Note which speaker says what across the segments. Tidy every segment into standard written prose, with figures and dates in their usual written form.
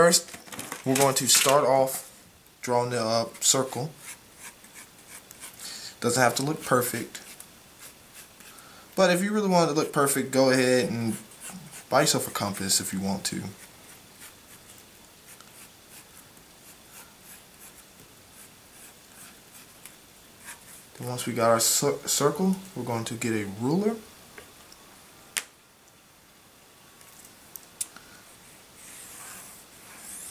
Speaker 1: first, we're going to start off drawing the circle. Doesn't have to look perfect. But if you really want it to look perfect, go ahead and buy yourself a compass if you want to. Then once we got our circle, we're going to get a ruler.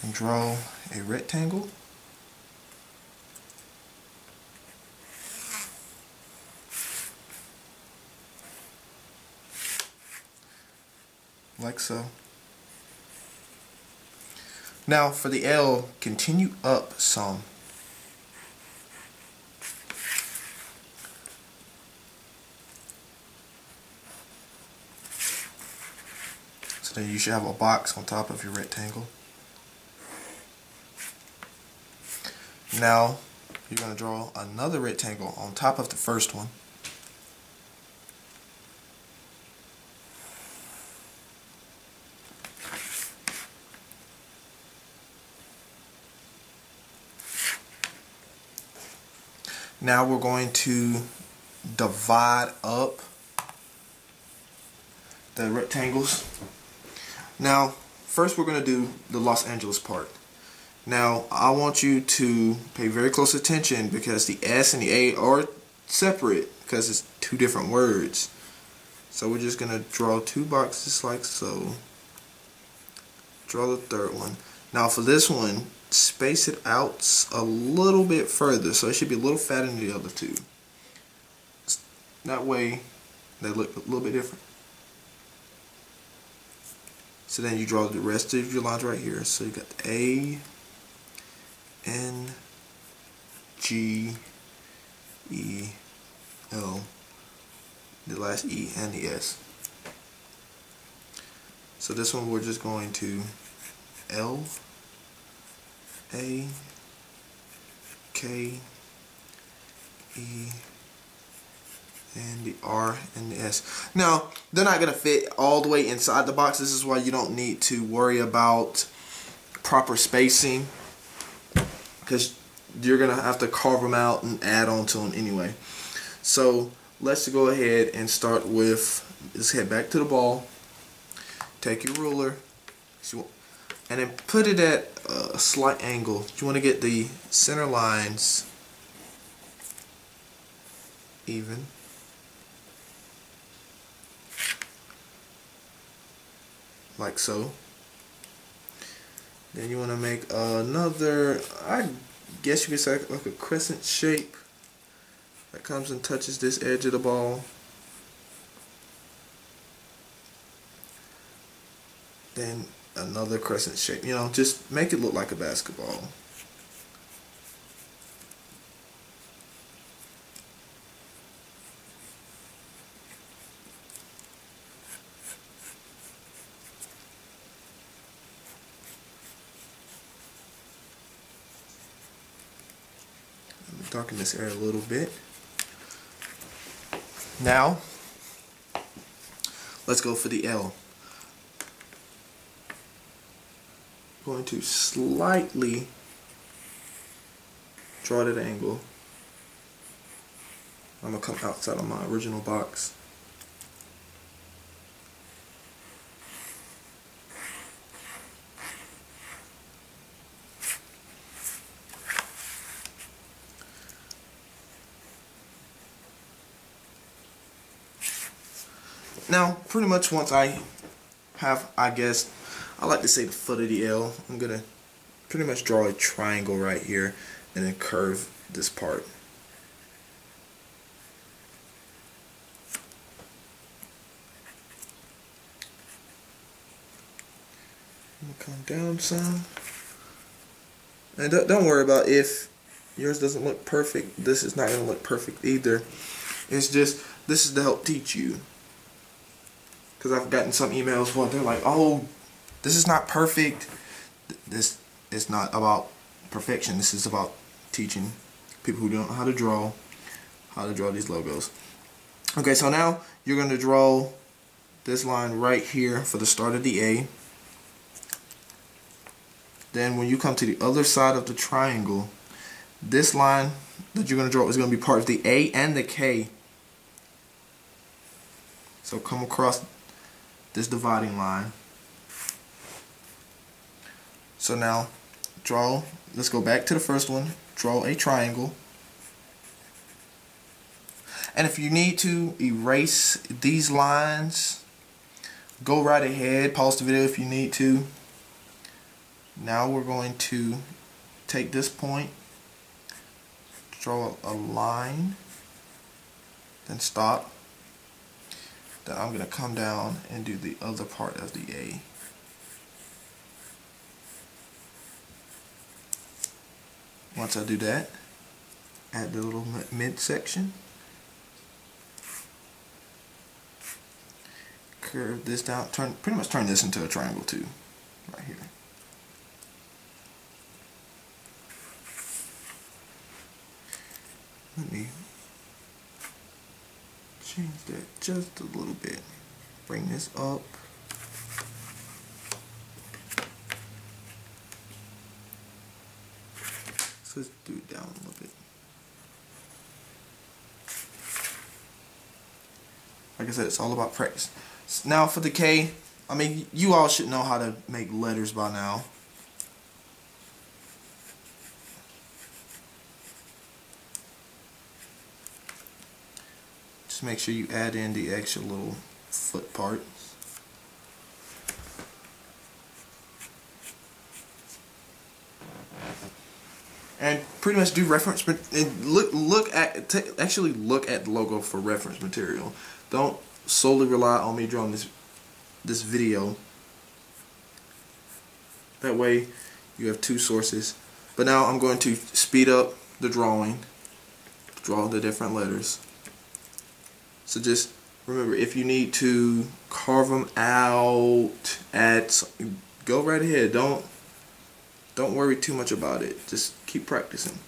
Speaker 1: And draw a rectangle. Like so. Now for the L, continue up some. So then you should have a box on top of your rectangle. Now you're going to draw another rectangle on top of the first one. Now we're going to divide up the rectangles. Now, first we're going to do the Los Angeles part. Now, I want you to pay very close attention because the S and the A are separate because it's two different words. So we're just going to draw two boxes like so. Draw the third one. Now for this one, space it out a little bit further, so it should be a little fatter than the other two. That way they look a little bit different. So then you draw the rest of your lines right here. So you got the A, N, G, E, L, the last E and the S. So this one we're just going to L, A, K, E, and the R and the S. Now, they're not going to fit all the way inside the box. This is why you don't need to worry about proper spacing, because you're going to have to carve them out and add on to them anyway. So let's go ahead and start with, let's head back to the ball. Take your ruler and then put it at a slight angle. You want to get the center lines even. Like so. Then you want to make another, I guess you could say like a crescent shape that comes and touches this edge of the ball. Then another crescent shape. You know, just make it look like a basketball. Darken this area a little bit. Now, let's go for the L. I'm going to slightly draw that angle. I'm going to come outside of my original box. Now, pretty much once I have, I guess, I like to say the foot of the L, I'm going to pretty much draw a triangle right here and then curve this part. I'm going to come down some. And don't worry about if yours doesn't look perfect. This is not going to look perfect either. It's just, this is to help teach you. Because I've gotten some emails where they're like, oh, this is not perfect. This is not about perfection. This is about teaching people who don't know how to draw these logos. Okay, so now you're going to draw this line right here for the start of the A. Then when you come to the other side of the triangle, this line that you're going to draw is going to be part of the A and the K. So come across this dividing line. So now let's go back to the first one, draw a triangle. And if you need to erase these lines, go right ahead, pause the video if you need to. Now we're going to take this point, draw a line, then stop. Then I'm going to come down and do the other part of the A. Once I do that, add the little midsection. Curve this down, pretty much turn this into a triangle too, right here. Let me change that just a little bit. Bring this up. So let's do it down a little bit. Like I said, it's all about practice. Now for the K, I mean, you all should know how to make letters by now. Just make sure you add in the extra little foot part. And pretty much do reference and actually look at the logo for reference material. Don't solely rely on me drawing this video. That way you have two sources. But now I'm going to speed up the drawing, draw the different letters. So just remember, if you need to carve them out, go right ahead. Don't worry too much about it. Just keep practicing.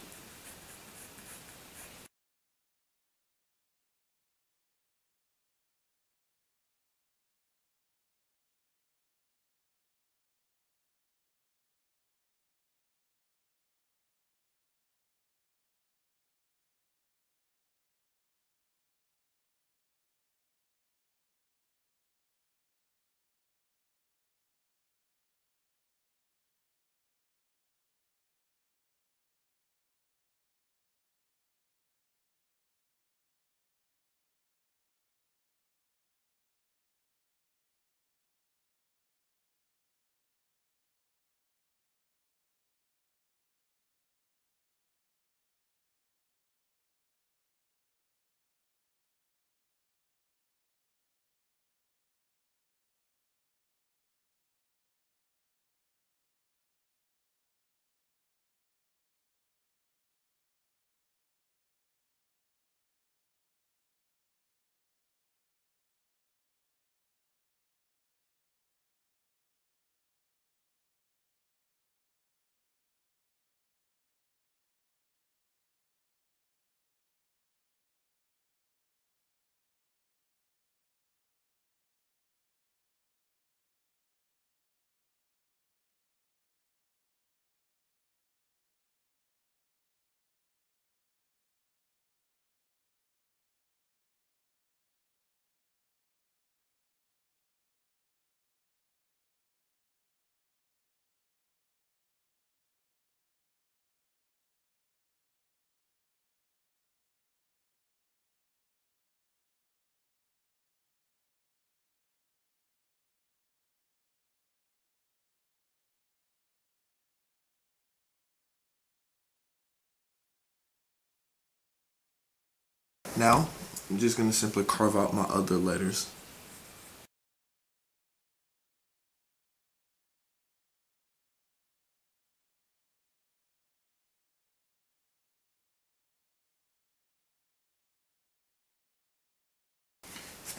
Speaker 1: Now, I'm just going to simply carve out my other letters.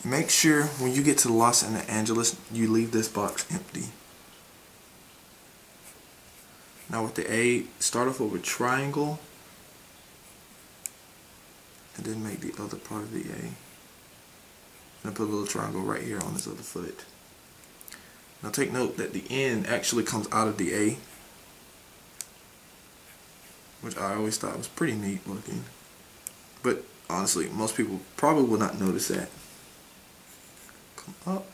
Speaker 1: Make sure when you get to Los Angeles, you leave this box empty. Now with the A, start off with a triangle, and then make the other part of the A. And put a little triangle right here on this other foot. Now take note that the N actually comes out of the A. which I always thought was pretty neat looking. But honestly, most people probably will not notice that. Come up.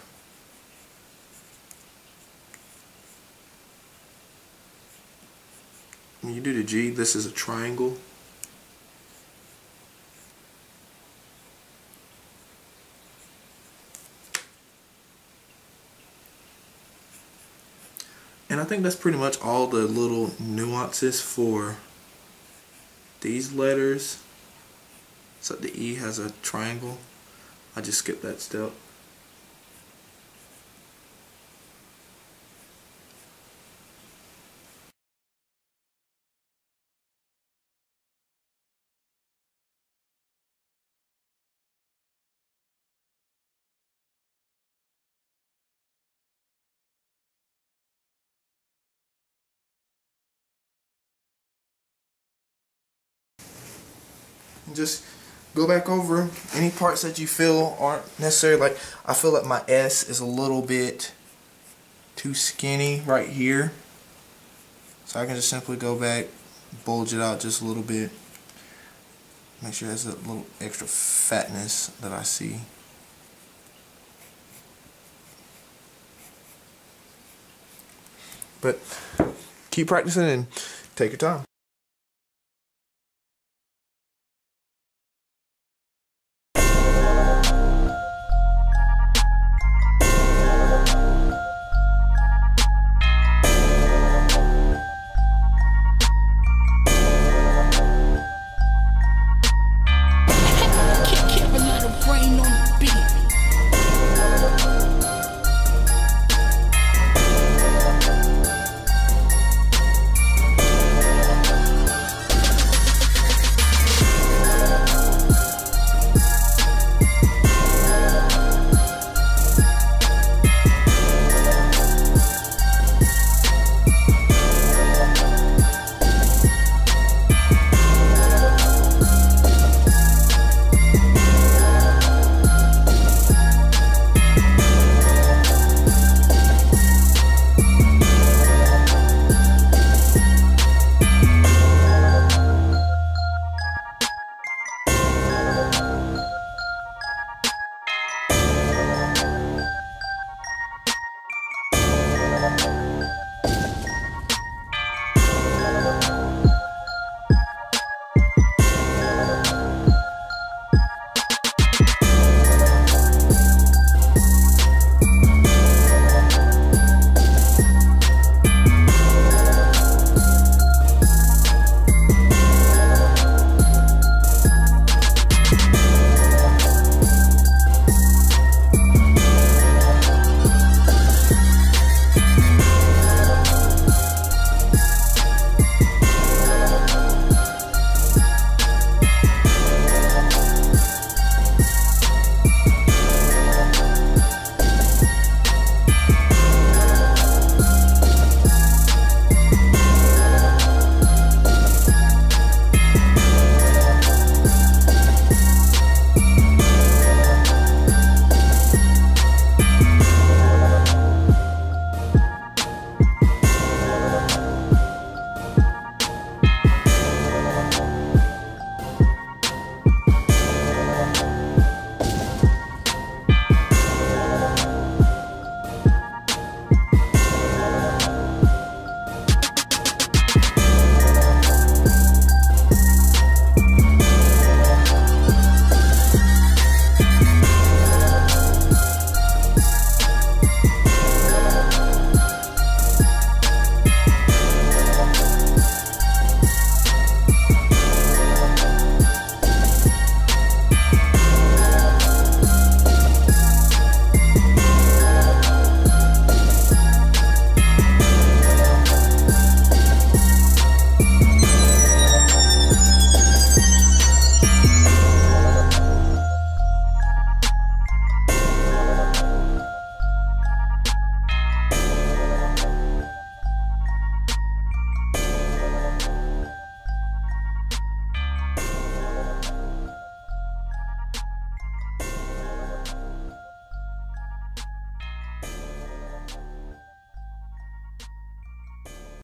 Speaker 1: When you do the G, this is a triangle. And I think that's pretty much all the little nuances for these letters. So the E has a triangle. I just skipped that step. Just go back over any parts that you feel aren't necessary. Like, I feel like my S is a little bit too skinny right here, so I can just simply go back, bulge it out just a little bit, make sure there's a little extra fatness that I see. But keep practicing and take your time.